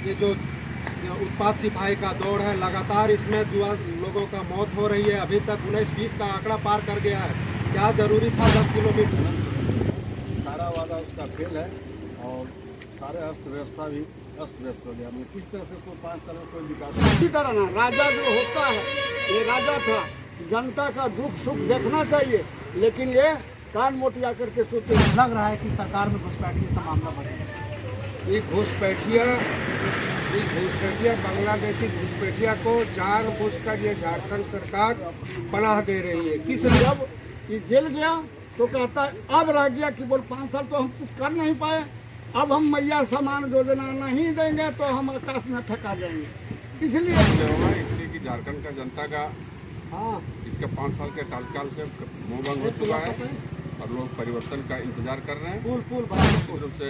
ये जो उत्पाद सिपाही का दौड़ है, लगातार इसमें युवा लोगों का मौत हो रही है। अभी तक 19-20 का आंकड़ा पार कर गया है। क्या जरूरी था 10 किलोमीटर? सारा वादा उसका फेल है और सारे अर्थव्यवस्था भी अस्त व्यस्त हो गया। किस तरह से कोई 5 साल में कोई विकास इसी तरह ना राजा जो होता है, ये राजा था, जनता का दुख सुख देखना चाहिए, लेकिन ये कान मोटिया करके सोचते। लग रहा है कि सरकार में घुसपैठी का मामला बढ़ेगा। ये घुसपैठिया बांग्लादेशी घुसपैठिया को जानबूझकर ये झारखंड सरकार पनाह दे रही है। किस जब ये जेल गया तो कहता है अब रह गया कि बोल 5 साल तो हम कुछ कर नहीं पाए, अब हम मैया समान योजना नहीं देंगे तो हम आकाश में फेंका देंगे। इसलिए कि झारखंड का जनता का हाँ इसका 5 साल के कार्यकाल से मुंह बंद हो चुका है और लोग परिवर्तन का इंतजार कर रहे हैं। पुल रूप से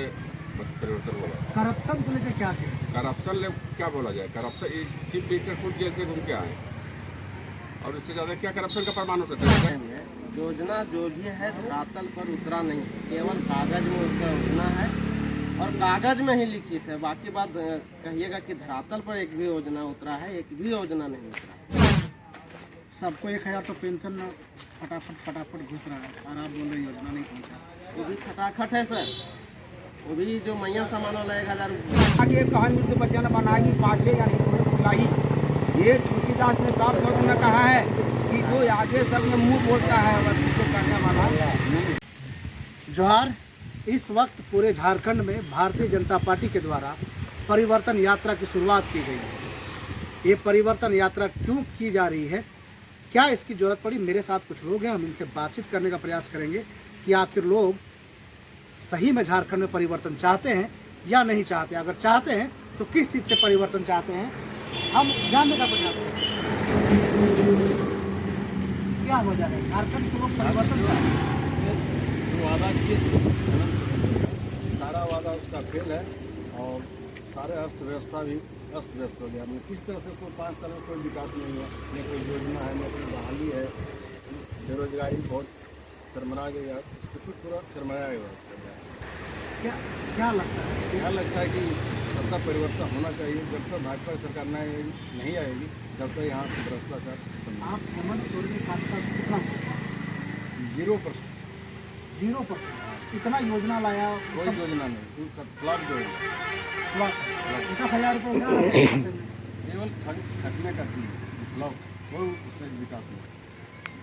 परिवर्तन होगा। करप्शन को लेकर क्या कहें? करप्शन क्या बोला जाए? करप्शन चीफ मिनिस्टर खुद जेल से घूम के आए और इससे ज्यादा क्या करप्शन का प्रमाण हो सकता है? योजना जो भी है धरातल पर उतरा नहीं, केवल कागज में उसका योजना है और कागज में ही लिखित है। बाकी बात कहिएगा कि धरातल पर एक भी योजना उतरा है, एक भी योजना नहीं उतरा। सबको 1000 तो पेंशन फटाफट घुस रहा है और आप बोल रहे योजना नहीं पहुँचा। वो भी खटाखट है सर, वो भी जो मैया सामान वाला 1000 आगे कहानी तो बच्चा ने बनाई पाछे या नहीं। ये तुलसीदास ने साफ तौर में कहा है कि जो आगे सब में मुंह बोलता है और पीछे करने वाला। जोहार। इस वक्त पूरे झारखंड में भारतीय जनता पार्टी के द्वारा परिवर्तन यात्रा की शुरुआत की गई है। ये परिवर्तन यात्रा क्यों की जा रही है, क्या इसकी जरूरत पड़ी? मेरे साथ कुछ लोग हैं, हम इनसे बातचीत करने का प्रयास करेंगे कि आखिर लोग सही में झारखंड में परिवर्तन चाहते हैं या नहीं चाहते। अगर चाहते हैं तो किस चीज़ से परिवर्तन चाहते हैं, हम जानने का प्रयास करेंगे। क्या वजह है झारखंड के लोग परिवर्तन चाहते हैं? जो वादा किए सारा वादा उसका फेल है और सारे अर्थव्यवस्था भी अस्त व्यस्त हो गया। किस तरह से कोई 5 साल में कोई विकास नहीं है, न कोई योजना है, न कोई बहाली है। बेरोजगारी बहुत शर्मरा गई है, स्थिति पूरा शर्मराया हुआ है। क्या लगता है कि सत्ता परिवर्तन होना चाहिए। जब तक भाजपा सरकार नहीं आएगी तब तक यहाँ से भ्रष्टाचार। आप हेमंत सोरेन के कार्यकाल में कितना 0%। 0%। इतना योजना लाया, कोई योजना नहीं, फ्लॉप जो है 1000 रुपये केवल खटने का चीज ब्लॉक, कोई उससे विकास नहीं।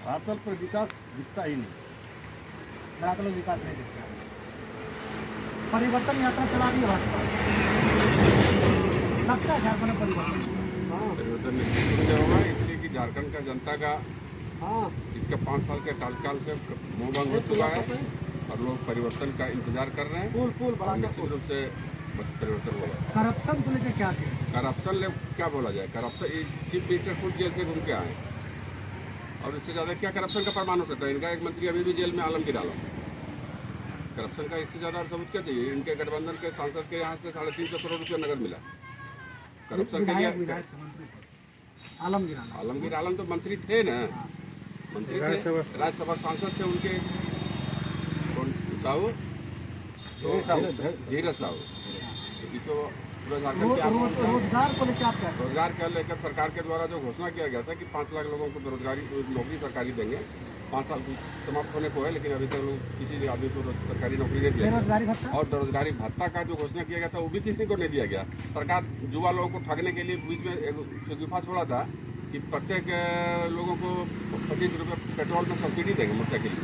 धरातल पर विकास दिखता ही नहीं। धरातल में विकास नहीं दिखता। परिवर्तन यात्रा चला रही है भाजपा, लगता है झारखंड में परिवर्तन नहीं होगा। इसलिए कि झारखंड का जनता का इसका 5 साल के कार्यकाल से मुंह बंद हो चुका है और लोग परिवर्तन का इंतजार कर रहे हैं। निश्चित रूप से परिवर्तन होगा। करप्शन को लेकर क्या कहें? करप्शन क्या बोला जाए? करप्शन चीफ मिनिस्टर खुद जेल से घूम के आए और इससे ज्यादा क्या करप्शन का प्रमाण हो सकता है? इनका एक मंत्री अभी भी जेल में आलमगीर आलम। करप्शन का इससे ज्यादा सबूत क्या चाहिए? इनके गठबंधन के सांसद के यहाँ से 350 करोड़ रुपया नगद मिला। करप्शन के लिए आलमगीर आलम तो मंत्री थे ना, मंत्री थे, राज्यसभा सांसद थे। उनके साहू धीरज साहू तो पूरा झारखंड के रोजगार को लेकर आप क्या कहें? रोजगार को लेकर सरकार के द्वारा जो घोषणा किया गया था कि 5 लाख लोगों को नौकरी सरकारी देंगे। 5 साल की समाप्त होने को है, लेकिन अभी तक लोग किसी आदमी को सरकारी नौकरी नहीं दिया। बेरोजगारी भत्ता और बेरोजगारी भत्ता का जो घोषणा किया गया था वो भी किसी को नहीं दिया गया। सरकार युवा लोगों को ठगने के लिए बीच में एक शगुफा छोड़ा था कि प्रत्येक लोगों को 25 रुपये पेट्रोल में सब्सिडी देंगे मोटर के लिए।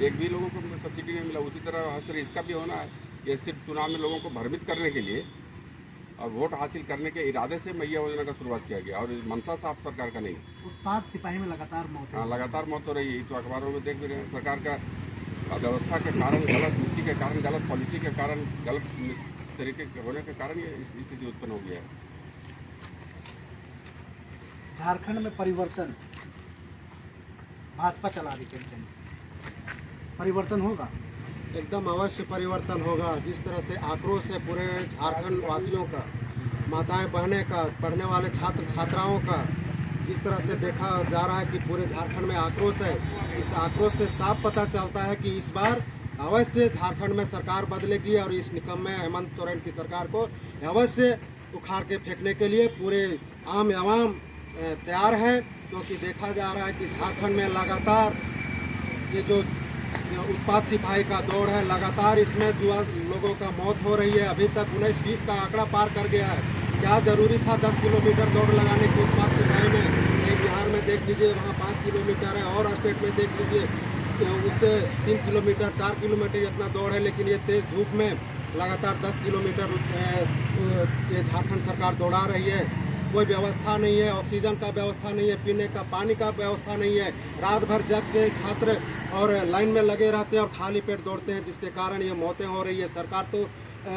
एक भी लोगों को सब्सिडी नहीं मिला। उसी तरह असर इसका भी होना है। ये सिर्फ चुनाव में लोगों को भ्रमित करने के लिए और वोट हासिल करने के इरादे से मैया योजना का शुरुआत किया गया और मंशा साफ सरकार का नहीं। उत्पाद सिपाही में लगातार मौत है। हाँ, लगातार मौत हो रही है। तो अखबारों में देख भी रहे हैं। सरकार का व्यवस्था के कारण, गलत नीति के कारण, गलत पॉलिसी के कारण, गलत तरीके के होने के कारण ये स्थिति उत्पन्न हो गया है। झारखंड में परिवर्तन भाजपा चला रही है, परिवर्तन होगा। एकदम अवश्य परिवर्तन होगा। जिस तरह से आक्रोश है पूरे झारखंड वासियों का, माताएं बहनें का, पढ़ने वाले छात्र छात्राओं का, जिस तरह से देखा जा रहा है कि पूरे झारखंड में आक्रोश है, इस आक्रोश से साफ पता चलता है कि इस बार अवश्य झारखंड में सरकार बदलेगी और इस निकम्मे हेमंत सोरेन की सरकार को अवश्य उखाड़ के फेंकने के लिए पूरे आम आवाम तैयार है, क्योंकि देखा जा रहा है कि झारखंड में लगातार ये जो उत्पाद सिपाही का दौर है, लगातार इसमें जुआ लोगों का मौत हो रही है। अभी तक 19-20 का आंकड़ा पार कर गया है। क्या ज़रूरी था 10 किलोमीटर दौड़ लगाने की उत्पाद सिपाही में? ये बिहार में देख लीजिए, वहाँ 5 किलोमीटर है, और स्टेट में देख लीजिए तो उससे 3 किलोमीटर 4 किलोमीटर इतना दौड़ है, लेकिन ये तेज़ धूप में लगातार 10 किलोमीटर ये झारखंड सरकार दौड़ा रही है। कोई व्यवस्था नहीं है, ऑक्सीजन का व्यवस्था नहीं है, पीने का पानी का व्यवस्था नहीं है। रात भर जग के छात्र और लाइन में लगे रहते हैं और खाली पेट दौड़ते हैं, जिसके कारण ये मौतें हो रही है। सरकार तो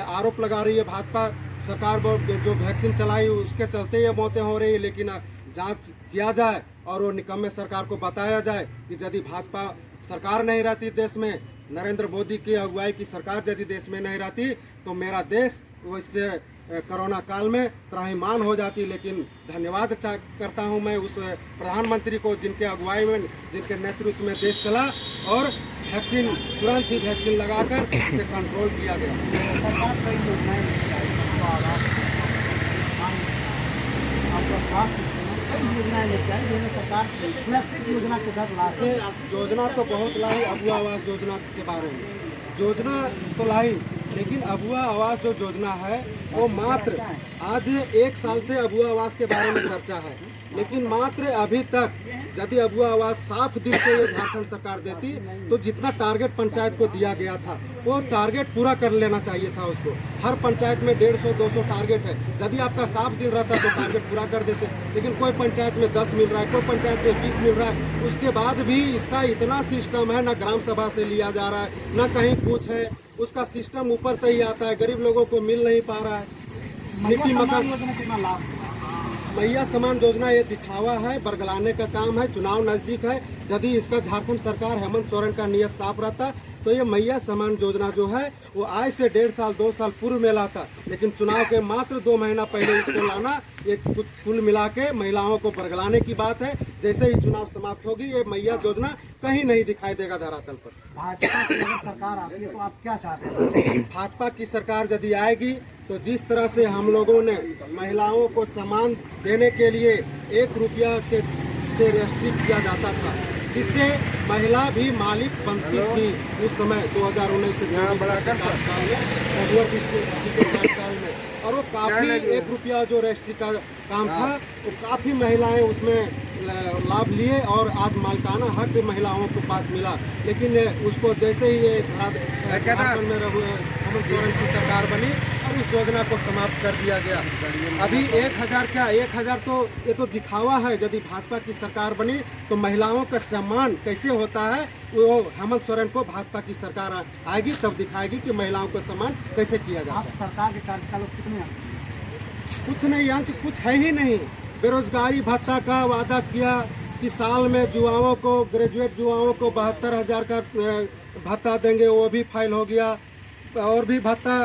आरोप लगा रही है, भाजपा सरकार जो वैक्सीन चलाई उसके चलते ये मौतें हो रही है, लेकिन जांच किया जाए और वो निकम्मे सरकार को बताया जाए कि यदि भाजपा सरकार नहीं रहती देश में, नरेंद्र मोदी की अगुवाई की सरकार यदि देश में नहीं रहती, तो मेरा देश उससे कोरोना काल में त्राहिमाम हो जाती। लेकिन धन्यवाद करता हूं मैं उस प्रधानमंत्री को, जिनके अगुवाई में, जिनके नेतृत्व में देश चला और वैक्सीन तुरंत ही वैक्सीन लगाकर इसे कंट्रोल किया गया। सरकार सुरक्षित योजना के तहत लाते योजना तो बहुत लाई, अबुआ आवास योजना के बारे में योजना तो लाई, लेकिन अबुआ आवास जो योजना है वो मात्र आज 1 साल से अबुआ आवास के बारे में चर्चा है, लेकिन मात्र अभी तक यदि अबुआ आवास साफ दिल से ये झारखंड सरकार देती तो जितना टारगेट पंचायत को दिया गया था वो टारगेट पूरा कर लेना चाहिए था उसको। हर पंचायत में 150-200 टारगेट है, यदि आपका साफ दिल रहता तो टारगेट पूरा कर देते, लेकिन कोई पंचायत में 10 मिल रहा है, कोई पंचायत में 20 मिल रहा है। उसके बाद भी इसका इतना सिस्टम है, ना ग्राम सभा से लिया जा रहा है, ना कहीं कुछ है, उसका सिस्टम ऊपर से ही आता है, गरीब लोगों को मिल नहीं पा रहा है। नीति मकान कितना लाभ मैया समान योजना ये दिखावा है, बरगलाने का काम है, चुनाव नजदीक है। यदि इसका झारखंड सरकार हेमंत सोरेन का नियत साफ रहता तो ये मैया समान योजना जो है वो आज से 1.5 साल 2 साल पूर्व में लाता, लेकिन चुनाव के मात्र 2 महीना पहले इसको लाना ये कुल मिला के महिलाओं को बरगलाने की बात है। जैसे ही चुनाव समाप्त होगी ये मैया योजना कहीं नहीं दिखाई देगा धरातल पर। भाजपा की अगर सरकार आती है तो आप क्या चाहते हैं? भाजपा की सरकार यदि आएगी तो जिस तरह से हम लोगों ने महिलाओं को सम्मान देने के लिए 1 रुपया के से रेस्ट्रिक्ट किया जाता था, जिससे महिला भी मालिक बनती थी उस समय 2019 से कार्यकाल में, और वो काफ़ी 1 रुपया जो रेस्ट्रिक्ट का काम था वो काफ़ी महिलाएं उसमें लाभ लिए और आज मालिकाना हक महिलाओं को पास मिला। लेकिन उसको जैसे ही ये झारखंड में हेमंत सोरेन की सरकार बनी और उस योजना को समाप्त कर दिया गया। अभी 1000 क्या 1000 तो ये तो दिखावा है। यदि भाजपा की सरकार बनी तो महिलाओं का सम्मान कैसे होता है वो हेमंत सोरेन को भाजपा की सरकार आएगी तब दिखाएगी कि महिलाओं को सम्मान कैसे किया जाता है। सरकार के कार्यकाल में कितने कुछ नहीं, यहाँ की कुछ है ही नहीं। बेरोजगारी भत्ता का वादा किया कि साल में युवाओं को, ग्रेजुएट युवाओं को 72,000 का भत्ता देंगे, वो भी फाइल हो गया। और भी भत्ता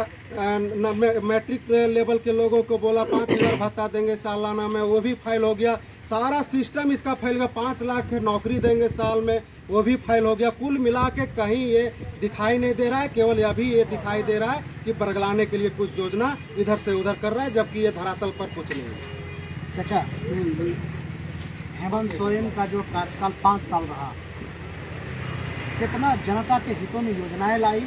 मैट्रिक लेवल के लोगों को बोला 5,000 भत्ता देंगे सालाना में, वो भी फाइल हो गया। सारा सिस्टम इसका फैल गया। 5 लाख नौकरी देंगे साल में, वो भी फाइल हो गया। कुल मिला के कहीं ये दिखाई नहीं दे रहा है, केवल अभी ये दिखाई दे रहा है कि बरगलाने के लिए कुछ योजना इधर से उधर कर रहा है, जबकि ये धरातल पर कुछ नहीं है। चाचा, हेमंत सोरेन का जो कार्यकाल 5 साल रहा, कितना जनता के हितों में योजनाएं लाई,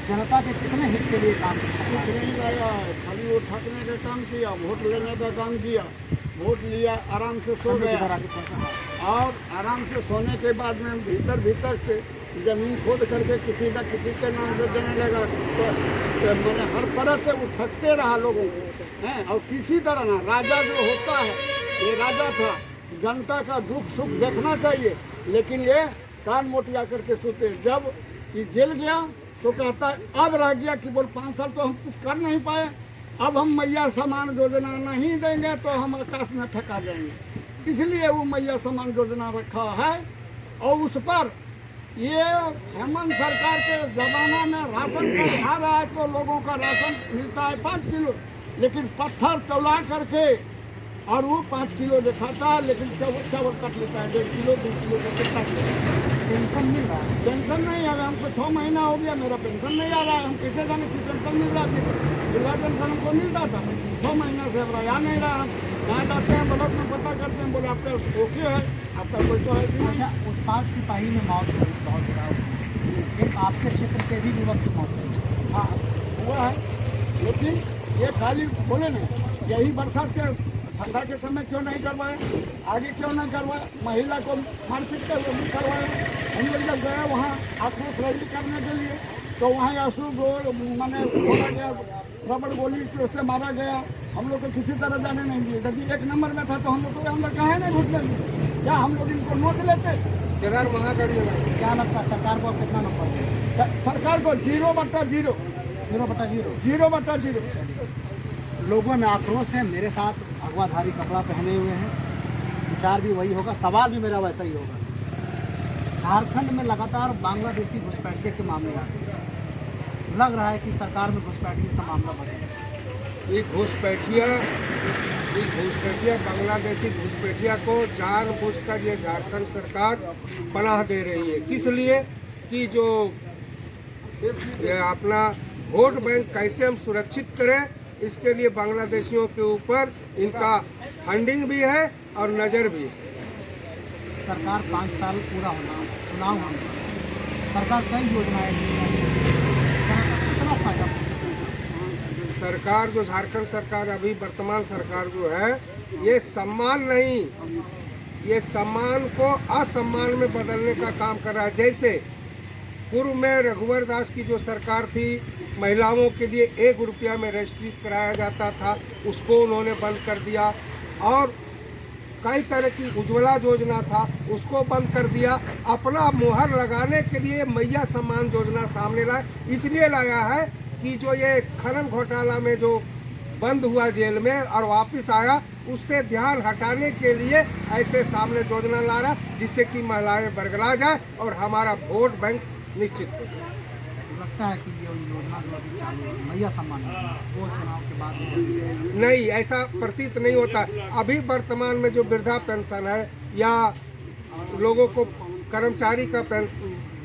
जनता के कितने हित के लिए काम किया? कुछ नहीं लाया, खाली वो ठगने का काम किया, वोट लेने का काम किया। वोट लिया, आराम से सो गया, और आराम से सोने के बाद में भीतर से जमीन खोद करके किसी न किसी के नाम से देने लगा। तो मैंने हर तरह से वो ठगते रहा लोगों को हैं। और किसी तरह ना, राजा जो होता है ये राजा था, जनता का दुख सुख देखना चाहिए, लेकिन ये कान मोटिया करके सोते। जब ये जेल गया तो कहता अब रह गया कि बोल 5 साल तो हम कुछ कर नहीं पाए, अब हम मैया समान योजना नहीं देंगे तो हम आकाश में फेंका जाएंगे। इसलिए वो मैया समान योजना रखा है। और उस पर ये हेमंत सरकार के ज़माना में राशन कार्ड आ रहा है तो लोगों का राशन मिलता है 5 किलो, लेकिन पत्थर चौला करके और वो 5 किलो दिखाता है, लेकिन चावल कट लेता है 1.5 किलो 2 किलो का कितना पेंशन मिल रहा है? पेंशन नहीं आ रहा, हमको 6 महीना हो गया, मेरा पेंशन नहीं आ रहा है। हम कैसे जाने की पेंशन मिल रहा है? जिला पेंशन हमको मिलता था 6 महीना से, अब आ नहीं रहा। हम यहाँ जाते हैं ब्लॉक में पता करते हैं, बोले आपका ओके है, आपका कोई तो है कि नहीं। अच्छा, उत्पाद सिपाही में मौत हुई बहुत बुरा। एक आपके क्षेत्र के भी युवक की मौत हुई। हाँ हुआ है, लेकिन ये खाली बोले नहीं, यही बरसात के ठंडा के समय क्यों नहीं करवाए, आगे क्यों नहीं करवाए, महिला को मारपीट के हुए भी करवाए। हम लोग जब गए वहाँ आक्रोश रैली करने के लिए, तो वहाँ आंसू मैंने बोला गया, रबड़ गोली से मारा गया। हम लोग को किसी तरह जाने नहीं दिए। यदि 1 नंबर में था तो हम लोग को अंदर कहाँ नहीं घुसने दिए? क्या हम लोग इनको नोट लेते? केदार महागढ़ क्या लगता है सरकार को कितना नंबर दें? सरकार को 0/0 0/0 लोगों में आक्रोश है। मेरे साथ अगवाधारी कपड़ा पहने हुए हैं, विचार भी वही होगा, सवाल भी मेरा वैसा ही होगा। झारखंड में लगातार बांग्लादेशी घुसपैठिए के मामले आ रहे हैं। लग रहा है कि सरकार में घुसपैठिए का मामला बढ़ेगा। ये घुसपैठिया बांग्लादेशी घुसपैठिया को जानबूझकर ये झारखंड सरकार पनाह दे रही है। किस लिए? कि जो ये अपना वोट बैंक कैसे हम सुरक्षित करें, इसके लिए बांग्लादेशियों के ऊपर इनका फंडिंग भी है और नज़र भी है। सरकार 5 साल पूरा होना, चुनाव होना, सरकार कई योजनाएं कितना फायदा पहुंचा? सरकार जो झारखंड सरकार अभी वर्तमान सरकार जो है, ये सम्मान नहीं, ये सम्मान को असम्मान में बदलने का काम कर रहा है। जैसे पूर्व में रघुवर दास की जो सरकार थी, महिलाओं के लिए 1 रुपया में रजिस्ट्री कराया जाता था, उसको उन्होंने बंद कर दिया। और कई तरह की उज्ज्वला योजना था, उसको बंद कर दिया। अपना मुहर लगाने के लिए मैया सम्मान योजना सामने लाया। इसलिए लाया है कि जो ये खनन घोटाला में जो बंद हुआ जेल में और वापस आया, उससे ध्यान हटाने के लिए ऐसे सामने योजना ला रहा, जिससे कि महिलाएं बरगला जाए और हमारा वोट बैंक निश्चित हो जाए। लगता है कि ये योजना जो अभी चालू है मैया सम्मान वो चुनाव के बाद नहीं, ऐसा प्रतीत नहीं होता। अभी वर्तमान में जो वृद्धा पेंशन है या लोगों को कर्मचारी का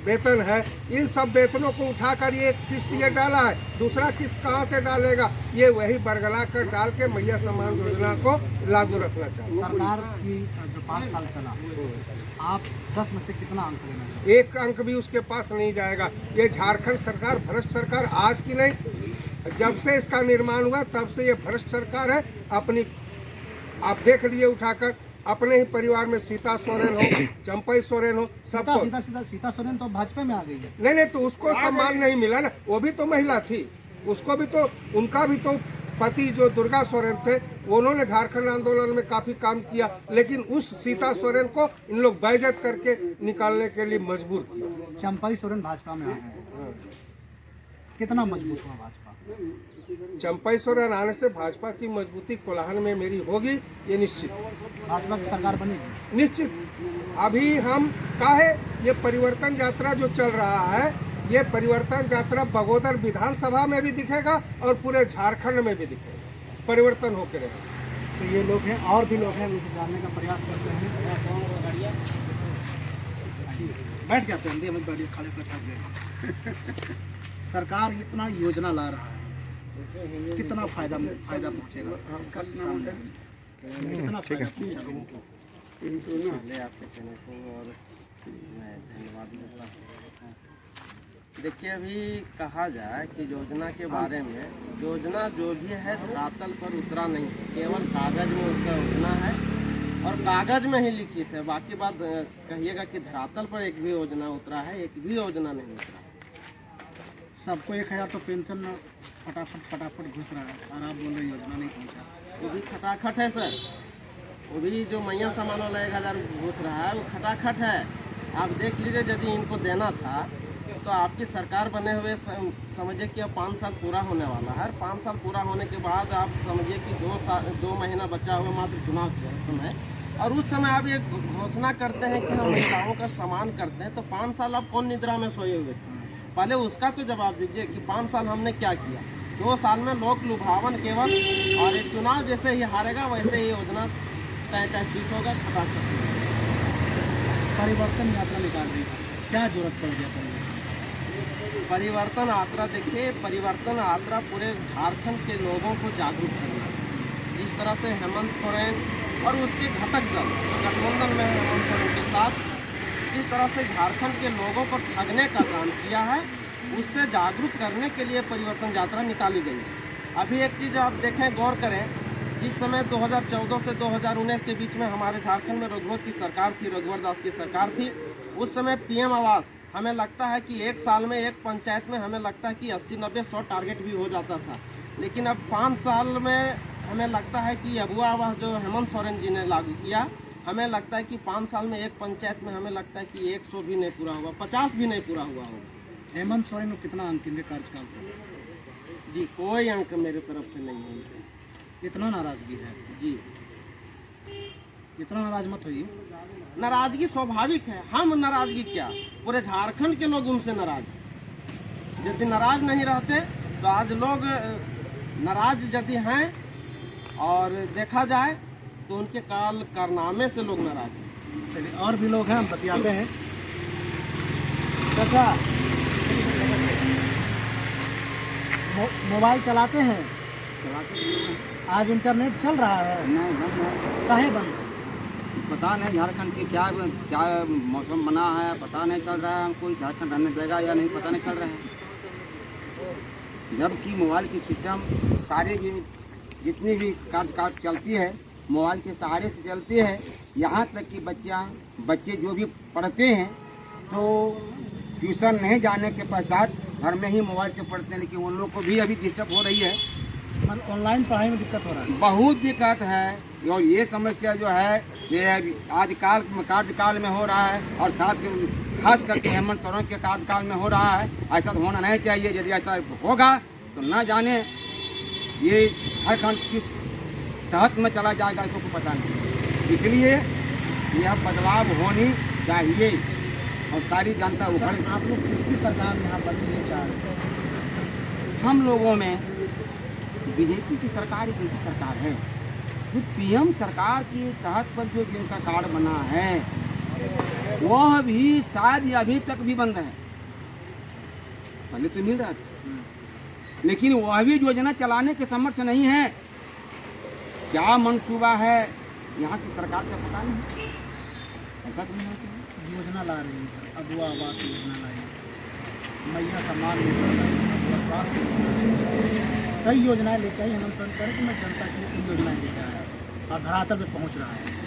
वेतन है, इन सब वेतनों को उठाकर ये किस्त ये डाला है। दूसरा किस्त कहाँ से डालेगा? ये वही बरगला कर डाल के मैया सम्मान योजना को लागू रखना चाहिए। सरकार की जो 5 साल चला, आप 10 में से कितना अंक लेना चाहिए? 1 अंक भी उसके पास नहीं जाएगा। ये झारखंड सरकार भ्रष्ट सरकार आज की नहीं, जब से इसका निर्माण हुआ तब से ये भ्रष्ट सरकार है। अपनी आप देख लिए उठाकर, अपने ही परिवार में सीता सोरेन हो, चंपई सोरेन हो, सबको सीता सोरेन तो भाजपा में आ गई है। नहीं, तो उसको सम्मान नहीं मिला ना, वो भी तो महिला थी, उसको भी तो, उनका भी तो पति जो दुर्गा सोरेन थे, उन्होंने झारखंड आंदोलन में काफी काम किया, लेकिन उस सीता सोरेन को इन लोग बेइज्जत करके निकालने के लिए मजबूर किया। चंपई सोरेन भाजपा में आ गए, कितना मजबूत हुआ भाजपा? चंपई सोरेन आने से भाजपा की मजबूती कोल्हान में मेरी होगी, ये निश्चित। भाजपा की सरकार बनेगी निश्चित। अभी हम काहे ये परिवर्तन यात्रा जो चल रहा है, ये परिवर्तन यात्रा बगोदर विधानसभा में भी दिखेगा और पूरे झारखंड में भी दिखेगा, परिवर्तन होकर रहेगा। तो ये लोग हैं, और भी लोग हैं, उनको जानने का प्रयास करते हैं। बैठ जाते हैं, मत बैठिए, खाली पे थक गए। सरकार इतना योजना ला रहा है, कितना फायदा पहुंचेगा? कितना फायदा पहुंचेगा लोगों को? पहले आपके चैनल को और मैं धन्यवाद देता हूँ। देखिए, अभी कहा जाए कि योजना के बारे में, योजना जो भी है धरातल पर उतरा नहीं है, केवल कागज में उसका योजना है और कागज में ही लिखित है। बाकी बात कहिएगा कि धरातल पर एक भी योजना उतरा है, एक भी योजना नहीं उतरा। सबको 1000 तो पेंशन फटाफट घुस रहा है, और आप बोल रहे योजना नहीं पहुंचा। वो भी खटाखट है सर, वो भी जो मैया सामान वाला 1000 घुस रहा है वो खटाखट है। आप देख लीजिए, यदि इनको देना था तो आपकी सरकार बने हुए समझिए कि अब 5 साल पूरा होने वाला है। 5 साल पूरा होने के बाद आप समझिए कि 2 महीना बचा हुआ मात्र चुनाव के समय, और उस समय आप ये घोषणा करते हैं कि हम महिलाओं का सम्मान करते हैं। तो 5 साल आप कौन निद्रा में सोए हुए थे? पहले उसका तो जवाब दीजिए कि 5 साल हमने क्या किया। 2 साल में लोक लुभावन केवल, और एक चुनाव जैसे ही हारेगा वैसे ही योजना तय होगा, खत्म कर परिवर्तन यात्रा निकाल रही है, क्या जरूरत पड़ गया परिवर्तन यात्रा? देखिए, परिवर्तन यात्रा पूरे झारखंड के लोगों को जागरूक करना। जिस तरह से हेमंत सोरेन और उसके घटक दल जो गठबंधन में है हेमंत सोरेन के साथ, जिस तरह से झारखंड के लोगों को ठगने का काम किया है, उससे जागरूक करने के लिए परिवर्तन यात्रा निकाली गई है। अभी एक चीज़ आप देखें, गौर करें, जिस समय 2014 से 2019 के बीच में हमारे झारखंड में रघुवर की सरकार थी, रघुवर दास की सरकार थी, उस समय पीएम आवास हमें लगता है कि एक साल में एक पंचायत में हमें लगता है कि 80, 90, 100 टारगेट भी हो जाता था। लेकिन अब 5 साल में हमें लगता है कि अगुआ आवास जो हेमंत सोरेन जी ने लागू किया, हमें लगता है कि 5 साल में एक पंचायत में हमें लगता है कि 100 भी नहीं पूरा हुआ, 50 भी नहीं पूरा हुआ होगा। हेमंत सोरेन को कितना अंक इनके कार्यकाल पर? जी, कोई अंक मेरे तरफ से नहीं है। इतना नाराजगी है जी, इतना नाराज मत होइए। नाराजगी स्वाभाविक है। हम नाराजगी क्या, पूरे झारखंड के लोग उनसे नाराज हैं। यदि नाराज नहीं रहते तो आज लोग नाराज यदि हैं और देखा जाए तो उनके कारनामे से लोग नाराज हैं। चलिए, और भी लोग हैं, हम बतियाते हैं। चाचा, मोबाइल चलाते हैं? आज इंटरनेट चल रहा है? नहीं, बंद है। काहे बंद? पता नहीं झारखंड की क्या क्या मौसम बना है, पता नहीं चल रहा है। हमको झारखंड रहने देगा या नहीं, पता नहीं चल रहा है। जबकि मोबाइल की सिस्टम सारे भी जितनी भी काज चलती है मोबाइल के सहारे से चलती है। यहाँ तक कि बच्चे जो भी पढ़ते हैं तो ट्यूशन नहीं जाने के पश्चात घर में ही मोबाइल से पढ़ते हैं, लेकिन उन लोग को भी अभी डिस्टर्ब हो रही है। मतलब ऑनलाइन पढ़ाई में दिक्कत हो रहा है? बहुत दिक्कत है, और ये समस्या जो है ये कार्यकाल में हो रहा है, और खास करके हेमंत सोरेन के कार्यकाल में हो रहा है। ऐसा तो होना नहीं चाहिए। यदि ऐसा होगा तो न जाने ये झारखंड किस तहत में चला जाएगा, इसको पता नहीं। इसलिए यह बदलाव होनी चाहिए और सारी जनता उभर। आप लोग किसकी सरकार यहाँ बननी चाह रहे हैं? हम लोगों में बीजेपी की सरकार एक ऐसी सरकार है जो पीएम सरकार के तहत पर जो जिनका कार्ड बना है वह भी शायद अभी तक भी बंद है। पहले तो मिल रहा था, लेकिन वह भी योजना चलाने के समर्थ नहीं है। क्या मंसूबा है यहाँ की सरकार का पता नहीं, ऐसा तो नहीं होता। योजना ला रही है सर, अगुआ आवास योजना लाई, मैया सम्मान योजना लाई, स्वास्थ्य योजना, कई योजनाएं लेकर आई। हेमंत सोरेन कह रहे कि मैं जनता के लिए इन योजनाएं लेकर आया और धरातल पे पहुंच रहा है।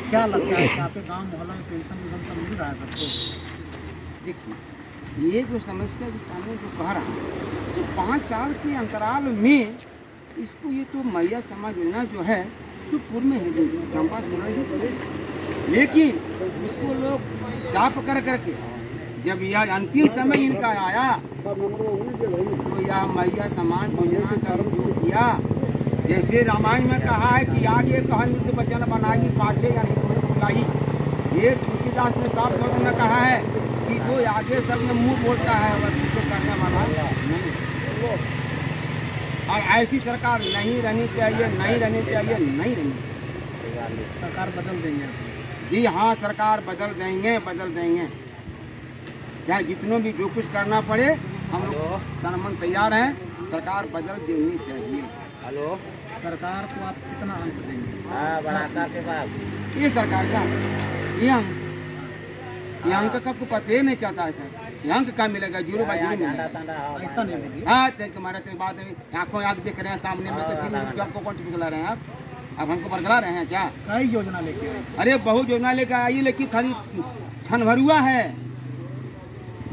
क्या लगता है कि आपके गांव मोहल्ला में पेंशन विधन सब मिल रहा है सबको? देखिए, ये जो समस्या जो सामने जो कह रहा है तो 5 साल के अंतराल में इसको ये तो मैया समाज योजना जो है तो पूर्व में है लंबा समय भी चले, लेकिन उसको लोग चाप कर करके जब यह अंतिम समय इनका आया तो यह मैया समाज योजना का उपयोग किया। जैसे रामायण में कहा है कि आगे कहन के वचन बनाई, पाछे या नहीं बुलाई। ये तुलसीदास ने साफ शब्द में कहा है कि जो आगे सब में मुंह बोलता है वह पीछे करने वाला नहीं। और ऐसी सरकार नहीं रहनी चाहिए, नहीं रहनी चाहिए, नहीं रहनी चाहिए। सरकार बदल देंगे? जी हाँ, सरकार बदल देंगे, बदल देंगे। चाहे जितनों भी जो कुछ करना पड़े हम लोग तन मन तैयार हैं। सरकार बदल देनी चाहिए। हेलो, सरकार को आप कितना अंक देंगे? ये सरकार का ये अंक का को पता ही नहीं चलता है सर। ये अंक का मिलेगा, 0 बाई 0 मिलेगा। ऐसा नहीं होगी। हाँ, तुम्हारे से बात आँखों आँख देख रहे हैं सामने में, तो फिर आपको कौन पिघला रहे हैं आप? अब हमको बरगला रहे हैं क्या? कई योजना लेके आई। अरे बहुत योजना लेकर आई, लेकिन खाली क्षण भरुआ है।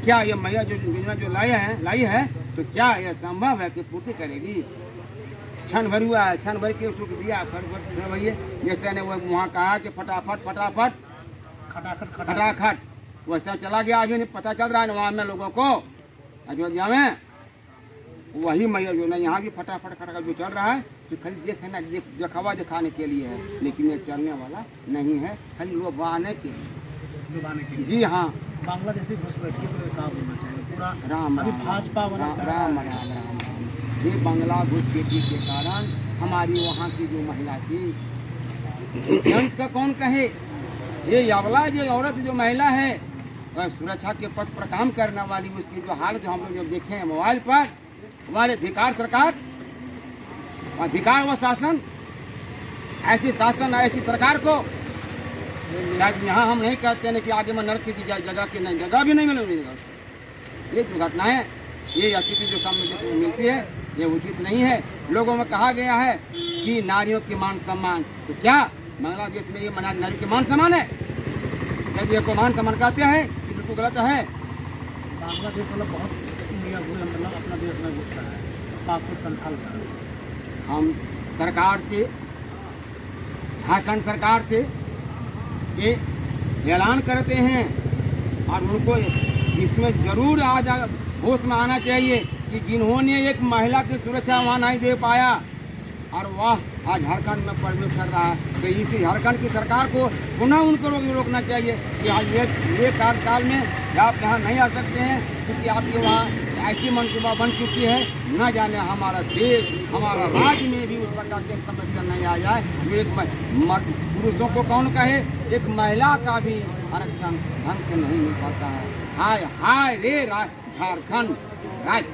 क्या ये मैया जो योजना जो लाई है तो क्या यह संभव है कि पूर्ति करेगी? क्षण भरुआ है, क्षण भर के उसको दिया फट भैया, जैसे ने वो वहाँ कहा कि फटाफट खटाखट वैसा चला गया। अभी नहीं पता चल रहा है वहाँ में लोगों को अयोध्या में वही मैया योजना यहाँ भी फटाफट खटाखट जो चल रहा है तो खाली देखना दिखावा दिखाने के लिए है, लेकिन ये चलने वाला नहीं है, खाली लुभाने के लिए। जी हाँ, बांग्लादेशी घुसपैठियों को काम होना चाहिए पूरा। राम अभी भाजपा वाला राम राम राम राम। ये बांग्ला घुसपैठी के कारण हमारी वहाँ की जो महिला थी, जेंट्स का कौन कहे, ये अबला जो औरत जो महिला है सुरक्षा के पद पर काम करने वाली, उसकी जो हालत जो हम लोग जब देखे हैं मोबाइल पर, हमारे अधिकार सरकार, अधिकार व शासन, ऐसी शासन ऐसी सरकार को यहाँ हम नहीं कहते हैं कि आगे में नर्क की जगह की नहीं, जगह भी नहीं मिलेगी। ये जो घटना है, ये स्थिति जो सामने देखने को मिलती है, ये उचित नहीं है। लोगों में कहा गया है कि नारियों की मान सम्मान, तो क्या बांग्लादेश में ये नारियों के मान सम्मान है? जब ये को मान सम्मान कहते हैं, ये बिल्कुल गलत है। बांग्लादेश वाला बहुत मतलब अपना देश में घुस रहा है, पाकुर संथाल कर रहा है। हम सरकार से, झारखंड सरकार से ये ऐलान करते हैं और उनको इसमें जरूर आज होश में आना चाहिए कि जिन्होंने एक महिला की सुरक्षा वहाँ नहीं दे पाया और वह आज झारखंड में प्रवेश कर रहा है, तो इसी झारखंड की सरकार को पुनः उनको रोकना चाहिए कि आज ये कार्यकाल में आप यहाँ नहीं आ सकते हैं, क्योंकि आपके वहाँ ऐसी मनसूबा बन चुकी है, न जाने हमारा देश, हमारा राज्य में भी उस प्रकार की समस्या नहीं आ जाए। जो एक पुरुषों को कौन कहे, एक महिला का भी आरक्षण ढंग से नहीं मिल पाता है। हाय हाय रे झारखंड राज्य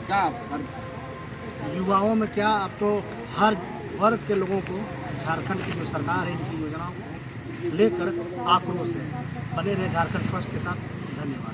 का। युवाओं में क्या, अब तो हर वर्ग के लोगों को झारखंड की जो सरकार है, इनकी योजनाओं को लेकर आक्रोश है। बने रहे झारखंड फर्स्ट के साथ। धन्यवाद।